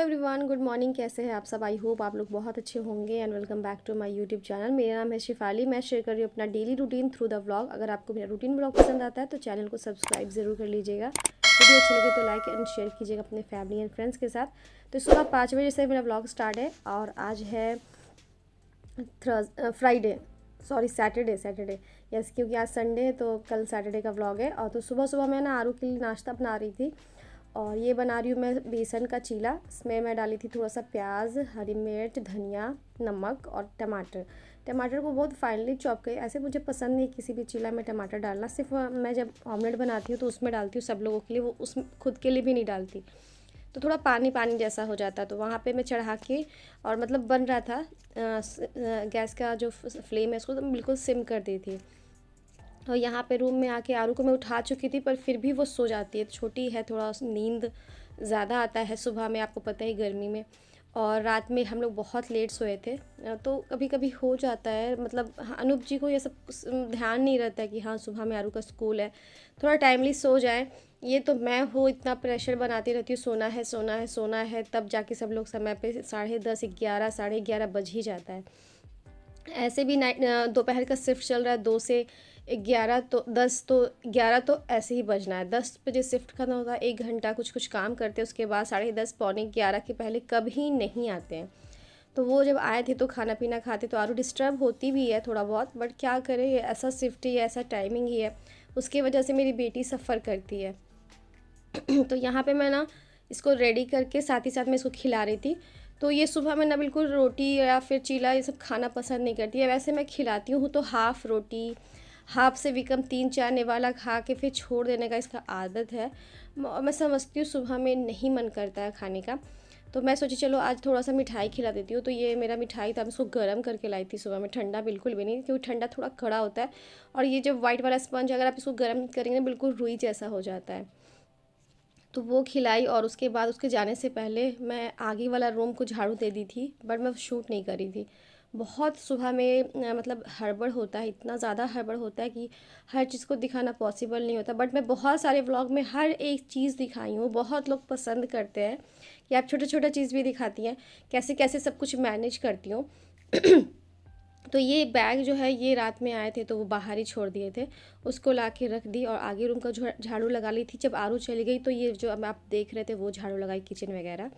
Everyone, good morning. कैसे हैं आप सब? आई होप आप लोग बहुत अच्छे होंगे and welcome back to my YouTube channel. मेरा नाम है शिफाली। मैं शेयर कर रही हूँ अपना daily routine through the vlog. अगर आपको मेरा रूटीन व्लॉग पसंद आता है तो चैनल को सब्सक्राइब ज़रूर कर लीजिएगा। वीडियो अच्छी लगे तो लाइक एंड शेयर कीजिएगा अपने फैमिली एंड फ्रेंड्स के साथ। तो सुबह 5 बजे से मेरा व्लॉग स्टार्ट है और आज है फ्राइडे, सॉरी सैटरडे यस, क्योंकि आज संडे है तो कल सैटरडे का व्लॉग है। और तो सुबह सुबह मैं ना आरू के लिए नाश्ता बना रही थी और ये बना रही हूँ मैं बेसन का चीला। इसमें मैं डाली थी थोड़ा सा प्याज, हरी मिर्च, धनिया, नमक और टमाटर को बहुत फाइनली चॉप कर। ऐसे मुझे पसंद नहीं किसी भी चीला में टमाटर डालना, सिर्फ मैं जब ऑमलेट बनाती हूँ तो उसमें डालती हूँ सब लोगों के लिए, वो उस खुद के लिए भी नहीं डालती, तो थोड़ा पानी पानी जैसा हो जाता है। तो वहाँ पे मैं चढ़ा के और मतलब बन रहा था, गैस का जो फ्लेम है उसको तो बिल्कुल सिम कर दी थी। और यहाँ पे रूम में आके आरू को मैं उठा चुकी थी पर फिर भी वो सो जाती है, छोटी है, थोड़ा नींद ज़्यादा आता है सुबह में, आपको पता है गर्मी में। और रात में हम लोग बहुत लेट सोए थे, तो कभी कभी हो जाता है, मतलब अनूप जी को ये सब ध्यान नहीं रहता है कि हाँ सुबह में आरू का स्कूल है, थोड़ा टाइमली सो जाए। ये तो मैं हूँ इतना प्रेशर बनाती रहती हूँ, सोना है सोना है सोना है, तब जाके सब लोग समय पे 10:30, 11, 11:30 बज ही जाता है। ऐसे भी नाइट दोपहर का शिफ्ट चल रहा है 2 से 11, तो 10 तो 11 तो ऐसे ही बजना है। 10 बजे शिफ्ट खत्म होता है, 1 घंटा कुछ काम करते हैं, उसके बाद 10:30 पौने 11 के पहले कभी नहीं आते हैं। तो वो जब आए थे तो खाना पीना खाते, तो आरू डिस्टर्ब होती भी है थोड़ा बहुत, बट क्या करें, ये ऐसा शिफ्ट ही है, ऐसा टाइमिंग ही है, उसकी वजह से मेरी बेटी सफ़र करती है। तो यहाँ पे मैं ना इसको रेडी करके साथ ही साथ मैं इसको खिला रही थी। तो ये सुबह में ना बिल्कुल रोटी या फिर चीला ये सब खाना पसंद नहीं करती है। वैसे मैं खिलाती हूँ तो हाफ़ रोटी, हाफ से भी कम 3-4 निवाला खा के फिर छोड़ देने का इसका आदत है। मैं समझती हूँ सुबह में नहीं मन करता है खाने का, तो मैं सोची चलो आज थोड़ा सा मिठाई खिला देती हूँ। तो ये मेरा मिठाई था, मैं इसको गर्म करके लाई थी सुबह में, ठंडा बिल्कुल भी नहीं, क्योंकि ठंडा थोड़ा कड़ा होता है। और ये जो वाइट वाला स्पंज अगर आप इसको गर्म करेंगे ना बिल्कुल रुई जैसा हो जाता है। तो वो खिलाई और उसके बाद उसके जाने से पहले मैं आगे वाला रूम को झाड़ू दे दी थी, बट मैं शूट नहीं करी थी। बहुत सुबह में मतलब हड़बड़ होता है, इतना ज़्यादा हड़बड़ होता है कि हर चीज़ को दिखाना पॉसिबल नहीं होता। बट मैं बहुत सारे व्लॉग में हर एक चीज़ दिखाई हूँ, बहुत लोग पसंद करते हैं कि आप छोटा छोटा चीज़ भी दिखाती हैं, कैसे कैसे सब कुछ मैनेज करती हूँ। तो ये बैग जो है ये रात में आए थे तो वो बाहर ही छोड़ दिए थे, उसको ला के रख दी और आगे रूम का झाड़ू लगा ली थी। जब आरू चली गई तो ये जो अब आप देख रहे थे वो झाड़ू लगाई किचन वगैरह।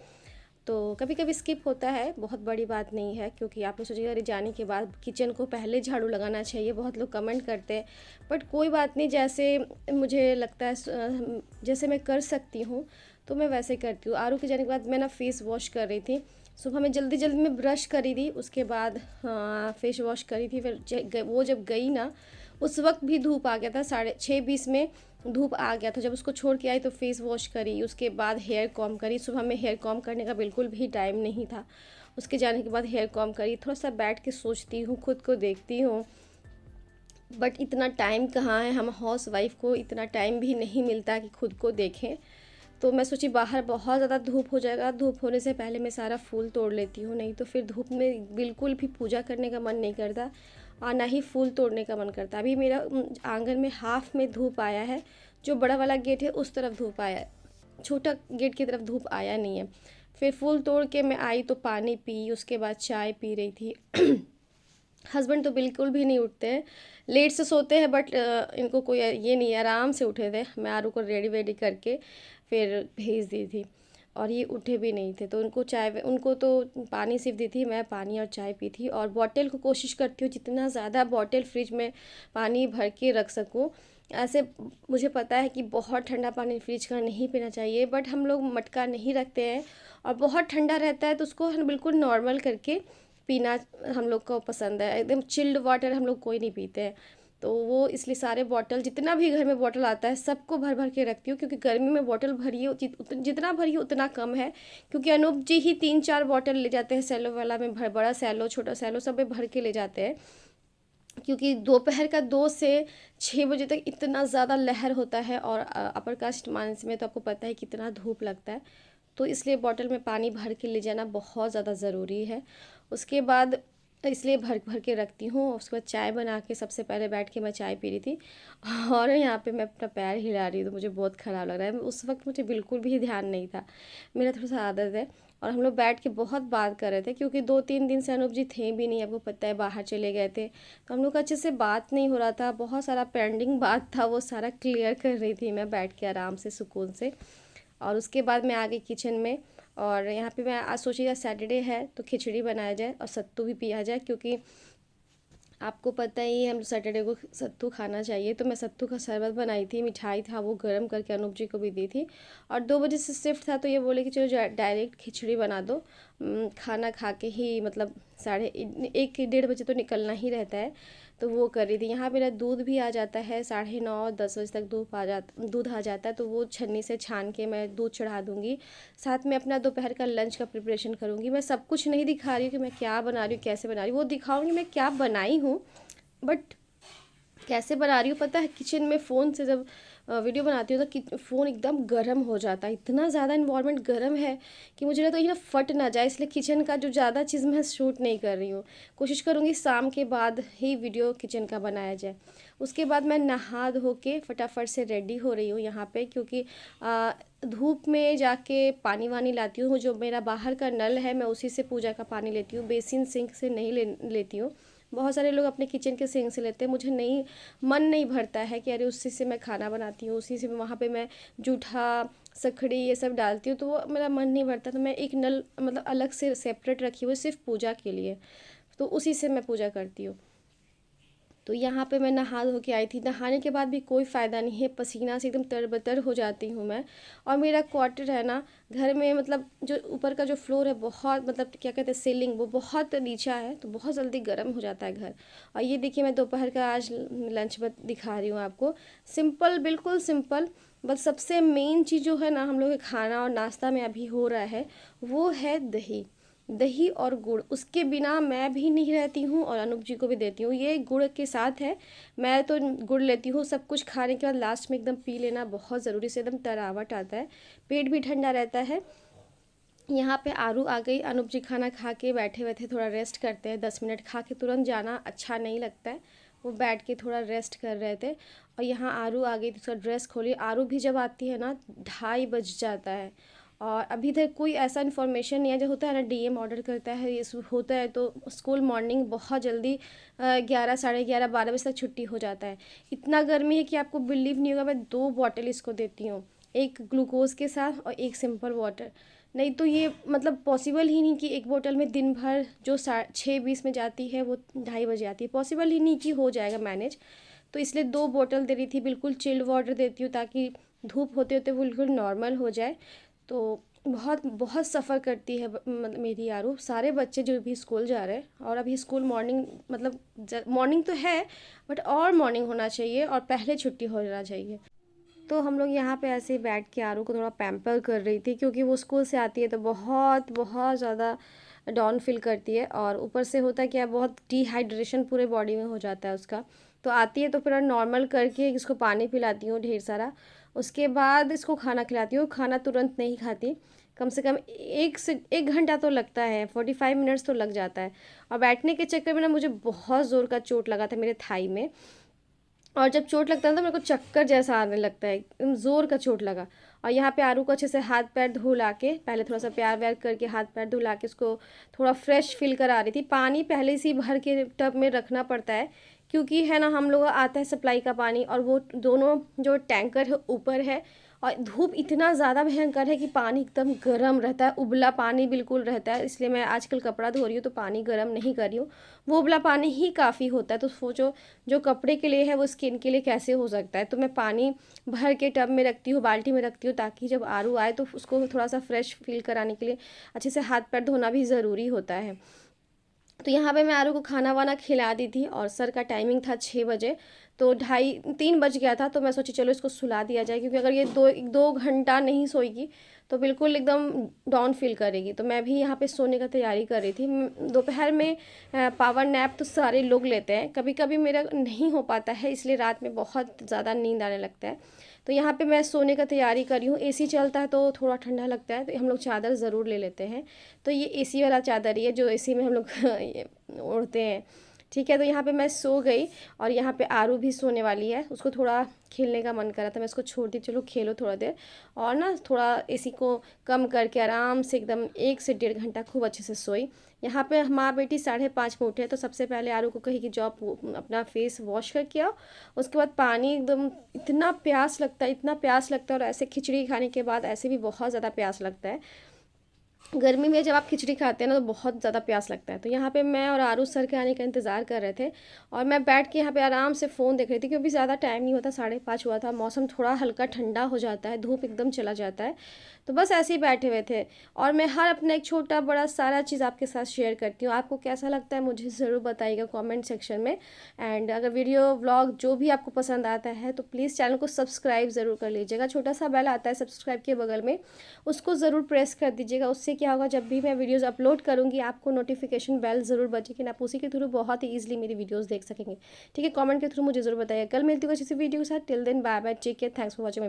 तो कभी कभी स्किप होता है, बहुत बड़ी बात नहीं है, क्योंकि आप लोग सोचिएगा अरे जाने के बाद किचन को पहले झाड़ू लगाना चाहिए, बहुत लोग कमेंट करते हैं। बट कोई बात नहीं, जैसे मुझे लगता है जैसे मैं कर सकती हूँ तो मैं वैसे करती हूँ। आरू के जाने के बाद मैं ना फेस वॉश कर रही थी, सुबह में जल्दी जल्दी में ब्रश करी थी, उसके बाद फेस वॉश करी थी। फिर वो जब गई ना उस वक्त भी धूप आ गया था, 6:20 में धूप आ गया था। जब उसको छोड़ के आई तो फेस वॉश करी, उसके बाद हेयर कॉम करी। सुबह में हेयर कॉम करने का बिल्कुल भी टाइम नहीं था, उसके जाने के बाद हेयर कॉम करी। थोड़ा सा बैठ के सोचती हूँ, खुद को देखती हूँ, बट इतना टाइम कहाँ है, हम हाउस वाइफ को इतना टाइम भी नहीं मिलता कि खुद को देखें। तो मैं सोची बाहर बहुत ज़्यादा धूप हो जाएगा, धूप होने से पहले मैं सारा फूल तोड़ लेती हूँ, नहीं तो फिर धूप में बिल्कुल भी पूजा करने का मन नहीं करता और ना ही फूल तोड़ने का मन करता। अभी मेरा आंगन में हाफ में धूप आया है, जो बड़ा वाला गेट है उस तरफ धूप आया है, छोटा गेट की तरफ धूप आया नहीं है। फिर फूल तोड़ के मैं आई तो पानी पी, उसके बाद चाय पी रही थी। हस्बैंड तो बिल्कुल भी नहीं उठते हैं, लेट से सोते हैं, बट इनको कोई ये नहीं है, आराम से उठे थे। मैं आरू को रेडी वेडी करके फिर भेज दी थी और ये उठे भी नहीं थे। तो उनको तो पानी सिर्फ दी थी, मैं पानी और चाय पी थी। और बॉटल को कोशिश करती हूँ जितना ज़्यादा बॉटल फ्रिज में पानी भर के रख सकूँ। ऐसे मुझे पता है कि बहुत ठंडा पानी फ्रिज का नहीं पीना चाहिए, बट हम लोग मटका नहीं रखते हैं और बहुत ठंडा रहता है तो उसको हम बिल्कुल नॉर्मल करके पीना हम लोग को पसंद है। एकदम चिल्ड वाटर हम लोग कोई नहीं पीते हैं, तो वो इसलिए सारे बॉटल जितना भी घर में बॉटल आता है सबको भर भर के रखती हूँ, क्योंकि गर्मी में बॉटल भरिए जितना भरिए उतना कम है। क्योंकि अनूप जी ही 3-4 बॉटल ले जाते हैं, सैलो वाला में बड़ा सैलो छोटा सैलो सब में भर के ले जाते हैं, क्योंकि दोपहर का 2 से 6 बजे तक इतना ज़्यादा लहर होता है और अपर कास्ट मानस में तो आपको पता है कितना धूप लगता है। तो इसलिए बॉटल में पानी भर के ले जाना बहुत ज़्यादा ज़रूरी है। उसके बाद तो इसलिए भर भर के रखती हूँ। उसके बाद चाय बना के सबसे पहले बैठ के मैं चाय पी रही थी और यहाँ पे मैं अपना पैर हिला रही हूँ, तो मुझे बहुत ख़राब लग रहा है। उस वक्त मुझे बिल्कुल भी ध्यान नहीं था, मेरा थोड़ा सा आदत है। और हम लोग बैठ के बहुत बात कर रहे थे क्योंकि 2-3 दिन से अनूप जी थे भी नहीं, आपको पता है बाहर चले गए थे, तो हम लोग का अच्छे से बात नहीं हो रहा था। बहुत सारा पेंडिंग बात था, वो सारा क्लियर कर रही थी मैं बैठ के आराम से सुकून से। और उसके बाद मैं आ गई किचन में, और यहाँ पे मैं आज सोची आज सैटरडे है तो खिचड़ी बनाया जाए और सत्तू भी पिया जाए, क्योंकि आपको पता ही है हम सैटरडे को सत्तू खाना चाहिए। तो मैं सत्तू का शरबत बनाई थी, मिठाई था वो गर्म करके अनूप जी को भी दी थी। और 2 बजे से शिफ्ट था तो ये बोले कि चलो डायरेक्ट खिचड़ी बना दो, खाना खा के ही मतलब 1-1-1:30 बजे तो निकलना ही रहता है, तो वो कर रही थी। यहाँ मेरा दूध भी आ जाता है 9:30-10 बजे तक दूध आ जाता है, तो वो छन्नी से छान के मैं दूध चढ़ा दूँगी। साथ में अपना दोपहर का लंच का प्रिपरेशन करूँगी। मैं सब कुछ नहीं दिखा रही हूँ कि मैं क्या बना रही हूँ, कैसे बना रही हूँ, वो दिखाऊँगी मैं क्या बनाई हूँ, बट कैसे बना रही हूँ पता है। किचन में फ़ोन से जब वीडियो बनाती हूँ तो फ़ोन एकदम गर्म हो जाता है, इतना ज़्यादा इन्वायरमेंट गर्म है कि मुझे लगता है ये ना फट ना जाए, इसलिए किचन का जो ज़्यादा चीज़ मैं शूट नहीं कर रही हूँ। कोशिश करूँगी शाम के बाद ही वीडियो किचन का बनाया जाए। उसके बाद मैं नहा धो के फटाफट से रेडी हो रही हूँ यहाँ पे, क्योंकि धूप में जाके पानी वानी लाती हूँ। जो मेरा बाहर का नल है मैं उसी से पूजा का पानी लेती हूँ, बेसिन सिंक से नहीं लेती हूँ। बहुत सारे लोग अपने किचन के सिंक से लेते हैं, मुझे नहीं, मन नहीं भरता है कि अरे उसी से मैं खाना बनाती हूँ, उसी से वहाँ पे मैं जूठा सखड़ी ये सब डालती हूँ, तो वो मेरा मन नहीं भरता। तो मैं एक नल मतलब अलग से सेपरेट रखी हुई सिर्फ पूजा के लिए, तो उसी से मैं पूजा करती हूँ। तो यहाँ पे मैं नहा धो के आई थी। नहाने के बाद भी कोई फ़ायदा नहीं है, पसीना से एकदम तरबतर हो जाती हूँ मैं। और मेरा क्वार्टर है ना घर में, मतलब जो ऊपर का जो फ्लोर है बहुत, मतलब क्या कहते हैं सीलिंग, वो बहुत नीचा है, तो बहुत जल्दी गर्म हो जाता है घर। और ये देखिए मैं दोपहर का आज लंच दिखा रही हूँ आपको, सिंपल, बिल्कुल सिंपल। बस सबसे मेन चीज़ जो है ना हम लोग के खाना और नाश्ता में अभी हो रहा है वो है दही। दही और गुड़, उसके बिना मैं भी नहीं रहती हूँ और अनूप जी को भी देती हूँ। ये गुड़ के साथ है, मैं तो गुड़ लेती हूँ। सब कुछ खाने के बाद लास्ट में एकदम पी लेना बहुत ज़रूरी से, एकदम तरावट आता है, पेट भी ठंडा रहता है। यहाँ पे आरू आ गई, अनूप जी खाना खा के बैठे हुए थे, थोड़ा रेस्ट करते हैं। 10 मिनट खा के तुरंत जाना अच्छा नहीं लगता है, वो बैठ के थोड़ा रेस्ट कर रहे थे। और यहाँ आरू आ गई तो उसका ड्रेस खोली। आरू भी जब आती है ना 2:30 बज जाता है, और अभी तक कोई ऐसा इन्फॉर्मेशन नहीं है। जो होता है ना डीएम ऑर्डर करता है, ये होता है तो स्कूल मॉर्निंग बहुत जल्दी 11, 11:30, 12 बजे तक छुट्टी हो जाता है। इतना गर्मी है कि आपको बिलीव नहीं होगा, मैं 2 बॉटल इसको देती हूँ, एक ग्लूकोज के साथ और एक सिंपल वाटर। नहीं तो ये मतलब पॉसिबल ही नहीं कि एक बोतल में दिन भर जो 6:20 में जाती है वो 2:30 बजे आती है, पॉसिबल ही नहीं कि हो जाएगा मैनेज। तो इसलिए 2 बोतल दे रही थी, बिल्कुल चिल्ड वाटर देती हूँ ताकि धूप होते होते बिल्कुल नॉर्मल हो जाए। तो बहुत बहुत सफ़र करती है मतलब मेरी आरू। सारे बच्चे जो भी स्कूल जा रहे हैं, और अभी स्कूल मॉर्निंग, मतलब मॉर्निंग तो है बट और मॉर्निंग होना चाहिए और पहले छुट्टी हो जाना चाहिए। तो हम लोग यहाँ पे ऐसे ही बैठ के आरू को थोड़ा पैम्पर कर रही थी, क्योंकि वो स्कूल से आती है तो बहुत बहुत ज़्यादा डाउन फील करती है, और ऊपर से होता है क्या, बहुत डिहाइड्रेशन पूरे बॉडी में हो जाता है उसका। तो आती है तो फिर नॉर्मल करके इसको पानी पिलाती हूँ ढेर सारा, उसके बाद इसको खाना खिलाती हूँ। खाना तुरंत नहीं खाती, कम से कम 1 घंटा तो लगता है, 45 मिनट्स तो लग जाता है। और बैठने के चक्कर में ना मुझे बहुत ज़ोर का चोट लगा था मेरे थाई में, और जब चोट लगता है तो मेरे को चक्कर जैसा आने लगता है, एकदम ज़ोर का चोट लगा। और यहाँ पे आरू को अच्छे से हाथ पैर धुला के, पहले थोड़ा सा प्यार व्यार करके हाथ पैर धुला के उसको थोड़ा फ्रेश फील करा रही थी। पानी पहले से ही भर के टब में रखना पड़ता है, क्योंकि है ना हम लोग आता है सप्लाई का पानी, और वो दोनों जो टैंकर है ऊपर है, और धूप इतना ज़्यादा भयंकर है कि पानी एकदम गर्म रहता है, उबला पानी बिल्कुल रहता है। इसलिए मैं आजकल कपड़ा धो रही हूँ तो पानी गर्म नहीं कर रही हूँ, वो उबला पानी ही काफ़ी होता है। तो सोचो जो कपड़े के लिए है वो स्किन के लिए कैसे हो सकता है। तो मैं पानी भर के टब में रखती हूँ, बाल्टी में रखती हूँ, ताकि जब आरू आए तो उसको थोड़ा सा फ्रेश फील कराने के लिए अच्छे से हाथ पैर धोना भी ज़रूरी होता है। तो यहाँ पे मैं आरू को खाना वाना खिला दी थी, और सर का टाइमिंग था 6 बजे, तो 2:30-3 बज गया था। तो मैं सोची चलो इसको सुला दिया जाए, क्योंकि अगर ये 2 घंटा नहीं सोएगी तो बिल्कुल एकदम डाउन फील करेगी। तो मैं भी यहाँ पे सोने का तैयारी कर रही थी। दोपहर में पावर नैप तो सारे लोग लेते हैं, कभी कभी मेरा नहीं हो पाता है, इसलिए रात में बहुत ज़्यादा नींद आने लगता है। तो यहाँ पे मैं सोने का तैयारी कर रही हूँ। एसी चलता है तो थोड़ा ठंडा लगता है, तो हम लोग चादर ज़रूर ले लेते हैं। तो ये एसी वाला चादर ही है जो एसी में हम लोग ओढ़ते हैं, ठीक है। तो यहाँ पे मैं सो गई और यहाँ पे आरू भी सोने वाली है। उसको थोड़ा खेलने का मन कर रहा था, मैं इसको छोड़ दी, चलो खेलो थोड़ा देर। और ना थोड़ा एसी को कम करके आराम से एकदम 1 से 1.5 घंटा खूब अच्छे से सोई। यहाँ पे माँ बेटी 5:30 में उठे, तो सबसे पहले आरू को कही कि जाओ अपना फेस वॉश करके आओ। उसके बाद पानी एकदम इतना प्यास लगता है, इतना प्यास लगता है, और ऐसे खिचड़ी खाने के बाद ऐसे भी बहुत ज़्यादा प्यास लगता है। गर्मी में जब आप खिचड़ी खाते हैं ना तो बहुत ज़्यादा प्यास लगता है। तो यहाँ पे मैं और आरू सर के आने का इंतज़ार कर रहे थे, और मैं बैठ के यहाँ पे आराम से फ़ोन देख रही थी, क्योंकि ज़्यादा टाइम नहीं होता, 5:30 हुआ था, मौसम थोड़ा हल्का ठंडा हो जाता है, धूप एकदम चला जाता है। तो बस ऐसे ही बैठे हुए थे, और मैं हर अपना एक छोटा बड़ा सारा चीज़ आपके साथ शेयर करती हूँ। आपको कैसा लगता है मुझे ज़रूर बताइएगा कॉमेंट सेक्शन में। एंड अगर वीडियो व्लॉग जो भी आपको पसंद आता है तो प्लीज़ चैनल को सब्सक्राइब ज़रूर कर लीजिएगा। छोटा सा बेल आता है सब्सक्राइब के बगल में, उसको ज़रूर प्रेस कर दीजिएगा। उससे क्या होगा, जब भी मैं वीडियोस अपलोड करूँगी आपको नोटिफिकेशन बेल ज़रूर बजेगी, आप उसी के थ्रू बहुत ही ईजिली मेरी वीडियोस देख सकेंगे, ठीक है। कमेंट के थ्रू मुझे ज़रूर बताइए। कल मिलती हूँ किसी वीडियो के साथ। Till then bye bye, take care, thanks for watching.